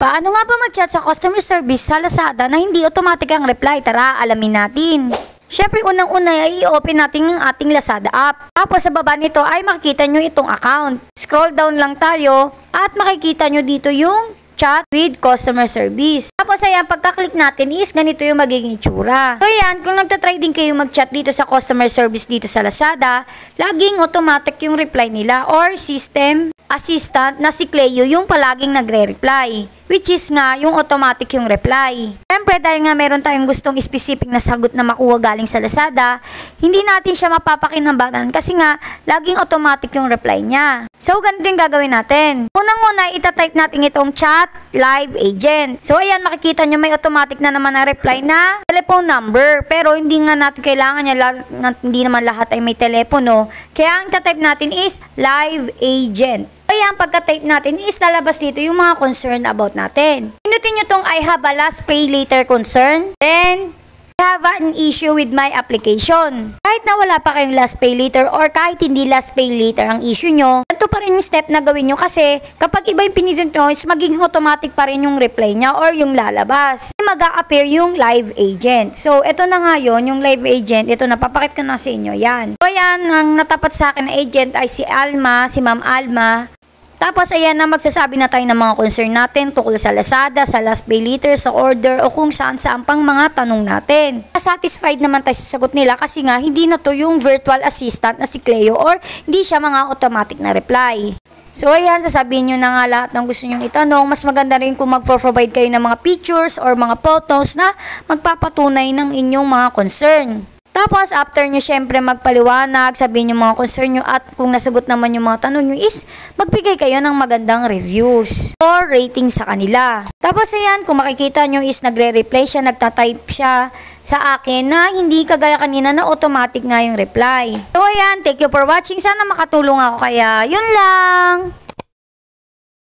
Paano nga ba mag-chat sa customer service sa Lazada na hindi automatic ang reply? Tara, alamin natin. Siyempre, unang-una ay i-open natin ang ating Lazada app. Tapos sa baba nito ay makikita nyo itong account. Scroll down lang tayo at makikita nyo dito yung chat with customer service. Tapos ayan, pagka-click natin is ganito yung magiging itsura. So ayan, kung nagtatry din kayo mag-chat dito sa customer service dito sa Lazada, laging automatic yung reply nila or system assistant na si Cleo yung palaging nagre-reply. Which is nga, yung automatic yung reply. Siyempre, dahil nga meron tayong gustong specific na sagot na makuha galing sa Lazada, hindi natin siya mapapakinabatan kasi nga, laging automatic yung reply niya. So, ganito yung gagawin natin. Unang-una, itatype natin itong chat live agent. So, ayan, makikita nyo may automatic na naman na reply na telephone number. Pero, hindi nga natin kailangan niya, hindi naman lahat ay may telepono. Kaya, ang itatype natin is live agent. Ayan, pagka-type natin is lalabas dito yung mga concern about natin. Pinutin nyo tong I have a last pay later concern. Then, I have an issue with my application. Kahit na wala pa kayong last pay later or kahit hindi last pay later ang issue nyo, ito pa rin yung step na gawin nyo kasi kapag iba yung pinutin nyo, is magiging automatic pa rin yung reply niya or yung lalabas. Mag-a-appear yung live agent. So, ito na nga yun, yung live agent. Ito, napapakit ko na sa inyo. Yan. So, yan, ang natapat sa akin na agent ay si Alma, si Ma'am Alma. Tapos ayan na, magsasabi na tayo ng mga concern natin tungkol sa Lazada, sa last pay later, sa order o kung saan-saan pang mga tanong natin. Satisfied naman tayo sa sagot nila kasi nga hindi na to yung virtual assistant na si Cleo or hindi siya mga automatic na reply. So ayan, sasabihin nyo na nga lahat ng gusto nyong itanong. Mas maganda rin kung mag-provide kayo ng mga pictures or mga photos na magpapatunay ng inyong mga concern. Tapos, after nyo syempre magpaliwanag, sabihin nyo mga concern nyo at kung nasagot naman yung mga tanong nyo is magbigay kayo ng magandang reviews or rating sa kanila. Tapos, ayan, kung makikita nyo is nagre-reply siya, nagtatype siya sa akin na hindi kagaya kanina na automatic nga yung reply. So, ayan, thank you for watching. Sana makatulong ako kaya yun lang.